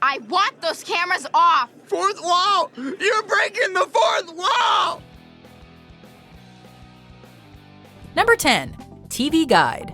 I want those cameras off! Fourth wall! You're breaking the fourth wall! Number 10. TV Guide.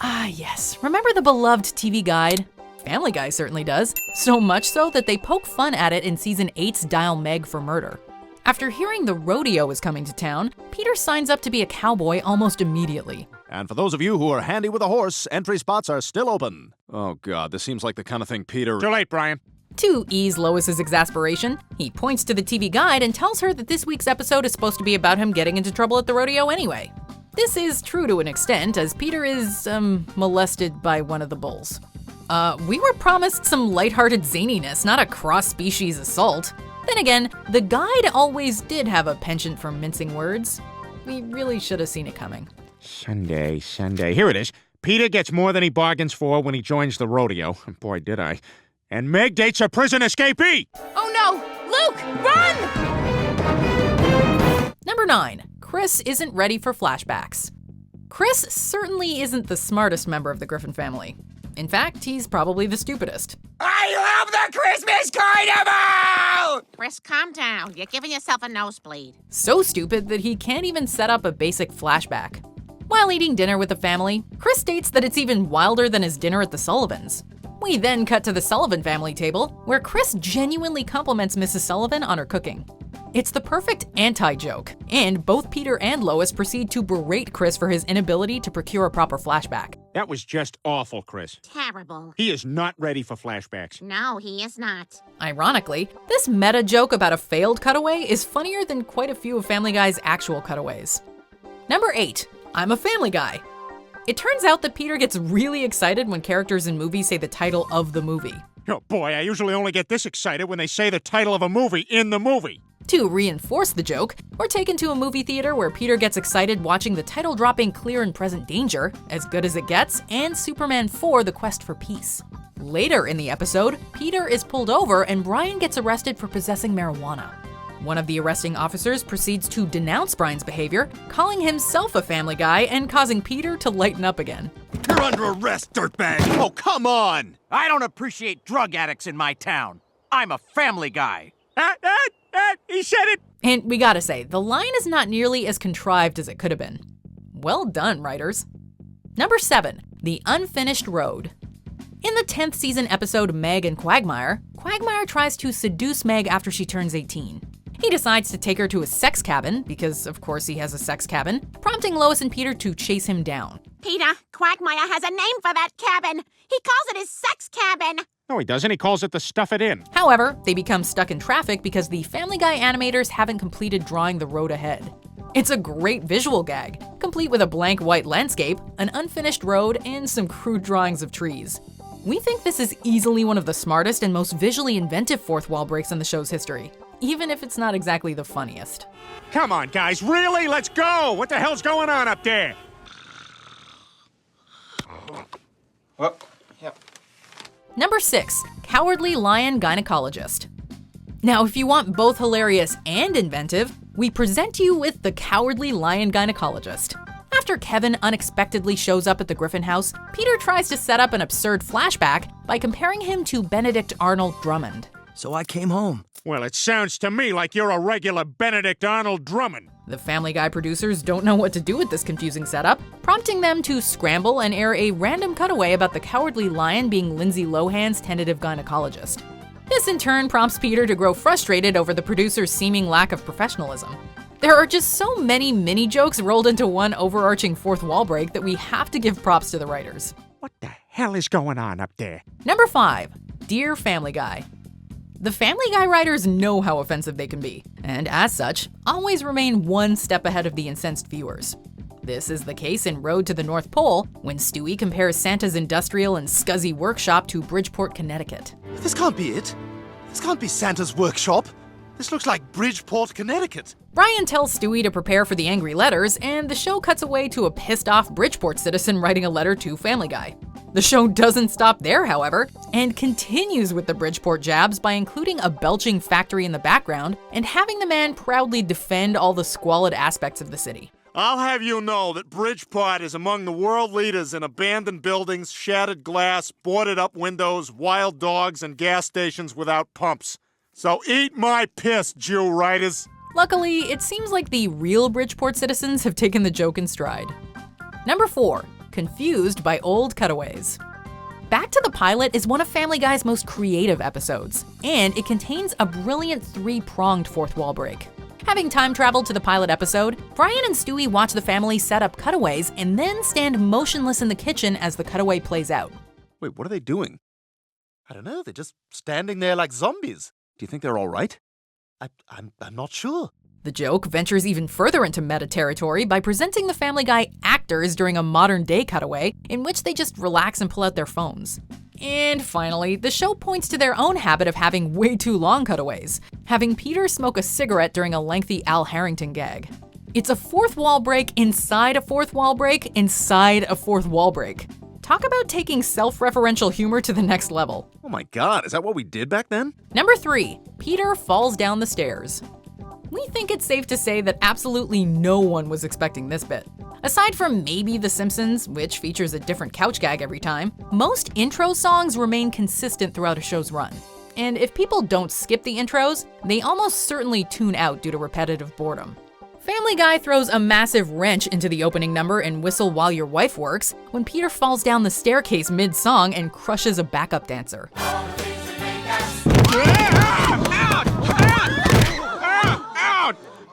Ah yes, remember the beloved TV Guide? Family Guy certainly does, so much so that they poke fun at it in Season 8's Dial Meg for Murder. After hearing the rodeo is coming to town, Peter signs up to be a cowboy almost immediately. And for those of you who are handy with a horse, entry spots are still open. Oh God, this seems like the kind of thing Peter— Too late, Brian. To ease Lois's exasperation, he points to the TV Guide and tells her that this week's episode is supposed to be about him getting into trouble at the rodeo anyway. This is true to an extent, as Peter is, molested by one of the bulls. We were promised some lighthearted zaniness, not a cross-species assault. Then again, the guide always did have a penchant for mincing words. We really should have seen it coming. Sunday. Here it is. Peter gets more than he bargains for when he joins the rodeo. Boy, did I. And Meg dates a prison escapee! Oh no! Luke, run! Number 9. Chris isn't ready for flashbacks. Chris certainly isn't the smartest member of the Griffin family. In fact, he's probably the stupidest. I love the Christmas carnival! Chris, calm down. You're giving yourself a nosebleed. So stupid that he can't even set up a basic flashback. While eating dinner with the family, Chris states that it's even wilder than his dinner at the Sullivans. We then cut to the Sullivan family table, where Chris genuinely compliments Mrs. Sullivan on her cooking. It's the perfect anti-joke, and both Peter and Lois proceed to berate Chris for his inability to procure a proper flashback. That was just awful, Chris. Terrible. He is not ready for flashbacks. No, he is not. Ironically, this meta joke about a failed cutaway is funnier than quite a few of Family Guy's actual cutaways. Number 8. I'm a Family Guy. It turns out that Peter gets really excited when characters in movies say the title of the movie. Oh boy, I usually only get this excited when they say the title of a movie in the movie. To reinforce the joke, we're taken to a movie theater where Peter gets excited watching the title-dropping Clear and Present Danger, As Good as It Gets, and Superman 4: The Quest for Peace. Later in the episode, Peter is pulled over and Brian gets arrested for possessing marijuana. One of the arresting officers proceeds to denounce Brian's behavior, calling himself a Family Guy and causing Peter to lighten up again. You're under arrest, dirtbag! Oh, come on! I don't appreciate drug addicts in my town. I'm a Family Guy. He said it! And we gotta say, the line is not nearly as contrived as it could have been. Well done, writers. Number 7. The Unfinished Road. In the 10th season episode Meg and Quagmire, Quagmire tries to seduce Meg after she turns 18. He decides to take her to a sex cabin, because of course he has a sex cabin, prompting Lois and Peter to chase him down. Peter, Quagmire has a name for that cabin. He calls it his sex cabin. No, he doesn't. He calls it the Stuff It In. However, they become stuck in traffic because the Family Guy animators haven't completed drawing the road ahead. It's a great visual gag, complete with a blank white landscape, an unfinished road, and some crude drawings of trees. We think this is easily one of the smartest and most visually inventive fourth wall breaks in the show's history, even if it's not exactly the funniest. Come on, guys, really? Let's go! What the hell's going on up there? Well, yep. Number 6. Cowardly Liongynecologist. Now, if you want both hilarious and inventive, we present you with the Cowardly Liongynecologist. After Kevin unexpectedly shows up at the Griffin house, Peter tries to set up an absurd flashback by comparing him to Benedict Arnold Drummond. So I came home. Well, it sounds to me like you're a regular Benedict Arnold Drummond. The Family Guy producers don't know what to do with this confusing setup, prompting them to scramble and air a random cutaway about the Cowardly Lion being Lindsay Lohan's tentative gynecologist. This in turn prompts Peter to grow frustrated over the producer's seeming lack of professionalism. There are just so many mini-jokes rolled into one overarching fourth wall break that we have to give props to the writers. What the hell is going on up there? Number 5. Dear Family Guy. The Family Guy writers know how offensive they can be, and as such, always remain one step ahead of the incensed viewers. This is the case in Road to the North Pole, when Stewie compares Santa's industrial and scuzzy workshop to Bridgeport, Connecticut. This can't be it. This can't be Santa's workshop. This looks like Bridgeport, Connecticut. Brian tells Stewie to prepare for the angry letters, and the show cuts away to a pissed-off Bridgeport citizen writing a letter to Family Guy. The show doesn't stop there, however, and continues with the Bridgeport jabs by including a belching factory in the background and having the man proudly defend all the squalid aspects of the city. I'll have you know that Bridgeport is among the world leaders in abandoned buildings, shattered glass, boarded-up windows, wild dogs, and gas stations without pumps. So eat my piss, Jew writers. Luckily, it seems like the real Bridgeport citizens have taken the joke in stride. Number 4, confused by old cutaways. Back to the Pilot is one of Family Guy's most creative episodes, and it contains a brilliant 3-pronged fourth wall break. Having time traveled to the pilot episode, Brian and Stewie watch the family set up cutaways and then stand motionless in the kitchen as the cutaway plays out. Wait, what are they doing? I don't know, they're just standing there like zombies. Do you think they're all right? I'm not sure. The joke ventures even further into meta territory by presenting the Family Guy actors during a modern-day cutaway in which they just relax and pull out their phones. And finally, the show points to their own habit of having way too long cutaways, having Peter smoke a cigarette during a lengthy Al Harrington gag. It's a fourth wall break inside a fourth wall break inside a fourth wall break. Talk about taking self-referential humor to the next level. Oh my god, is that what we did back then? Number 3, Peter falls down the stairs. We think it's safe to say that absolutely no one was expecting this bit. Aside from maybe The Simpsons, which features a different couch gag every time, most intro songs remain consistent throughout a show's run. And if people don't skip the intros, they almost certainly tune out due to repetitive boredom. Family Guy throws a massive wrench into the opening number in Whistle While Your Wife Works when Peter falls down the staircase mid-song and crushes a backup dancer.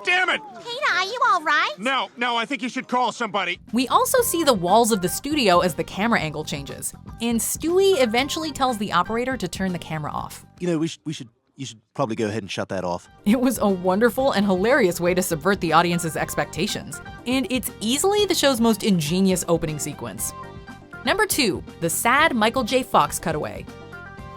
Damn it! Peter, are you all right? No, I think you should call somebody. We also see the walls of the studio as the camera angle changes, and Stewie eventually tells the operator to turn the camera off. You know, you should probably go ahead and shut that off. It was a wonderful and hilarious way to subvert the audience's expectations, and it's easily the show's most ingenious opening sequence. Number 2, the sad Michael J. Fox cutaway.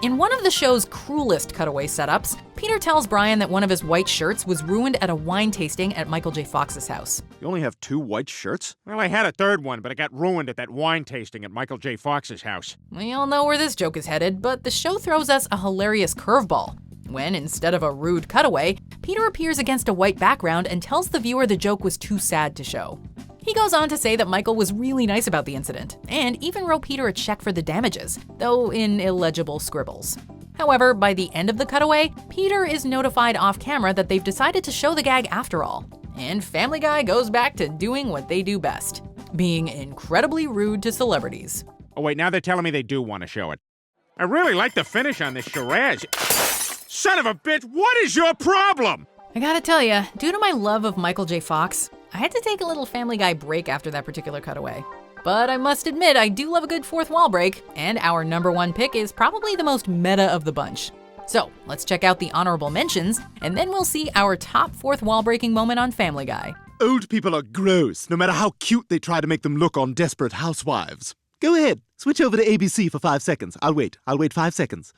In one of the show's cruelest cutaway setups, Peter tells Brian that one of his white shirts was ruined at a wine tasting at Michael J. Fox's house. You only have 2 white shirts? Well, I had a third one, but it got ruined at that wine tasting at Michael J. Fox's house. We all know where this joke is headed, but the show throws us a hilarious curveball. When, instead of a rude cutaway, Peter appears against a white background and tells the viewer the joke was too sad to show. He goes on to say that Michael was really nice about the incident, and even wrote Peter a check for the damages, though in illegible scribbles. However, by the end of the cutaway, Peter is notified off-camera that they've decided to show the gag after all, and Family Guy goes back to doing what they do best, being incredibly rude to celebrities. Oh wait, now they're telling me they do want to show it. I really like the finish on this charade. Son of a bitch, what is your problem? I gotta tell ya, due to my love of Michael J. Fox, I had to take a little Family Guy break after that particular cutaway. But I must admit, I do love a good fourth wall break, and our number 1 pick is probably the most meta of the bunch. So let's check out the honorable mentions, and then we'll see our top fourth wall breaking moment on Family Guy. Old people are gross, no matter how cute they try to make them look on Desperate Housewives. Go ahead, switch over to ABC for 5 seconds. I'll wait 5 seconds.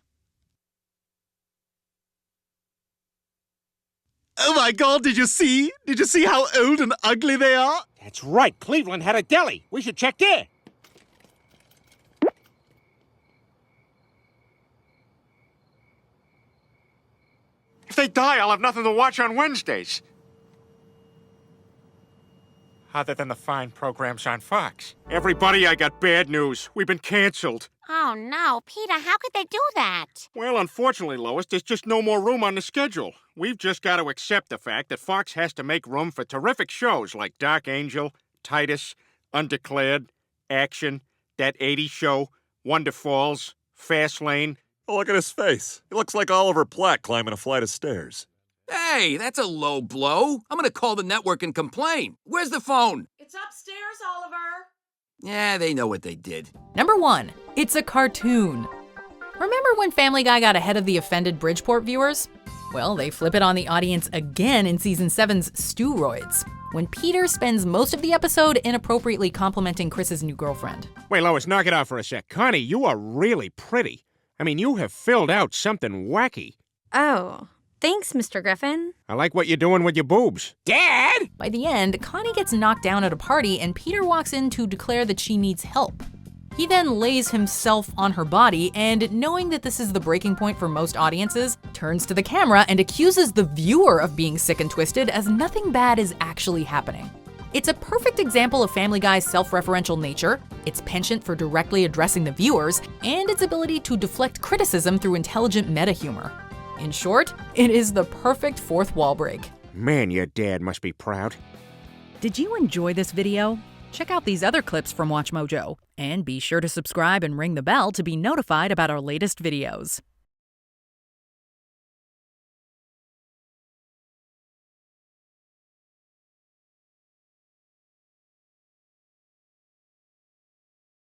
Oh my god, did you see? Did you see how old and ugly they are? That's right, Cleveland had a deli. We should check there. If they die, I'll have nothing to watch on Wednesdays. Other than the fine programs on Fox. Everybody, I got bad news. We've been canceled. Oh no, Peter, how could they do that? Well, unfortunately, Lois, there's just no more room on the schedule. We've just got to accept the fact that Fox has to make room for terrific shows like Dark Angel, Titus, Undeclared, Action, That 80s Show, Wonder Falls, Fastlane. Oh, look at his face. He looks like Oliver Platt climbing a flight of stairs. Hey, that's a low blow. I'm gonna call the network and complain. Where's the phone? It's upstairs, Oliver. Yeah, they know what they did. Number 1, it's a cartoon. Remember when Family Guy got ahead of the offended Bridgeport viewers? Well, they flip it on the audience again in Season 7's Steroids, when Peter spends most of the episode inappropriately complimenting Chris's new girlfriend. Wait, Lois, knock it out for a sec. Connie, you are really pretty. I mean, you have filled out something wacky. Oh, thanks, Mr. Griffin. I like what you're doing with your boobs. Dad! By the end, Connie gets knocked down at a party and Peter walks in to declare that she needs help. He then lays himself on her body and, knowing that this is the breaking point for most audiences, turns to the camera and accuses the viewer of being sick and twisted as nothing bad is actually happening. It's a perfect example of Family Guy's self-referential nature, its penchant for directly addressing the viewers, and its ability to deflect criticism through intelligent meta-humor. In short, it is the perfect fourth wall break. Man, your dad must be proud. Did you enjoy this video? Check out these other clips from WatchMojo, and be sure to subscribe and ring the bell to be notified about our latest videos.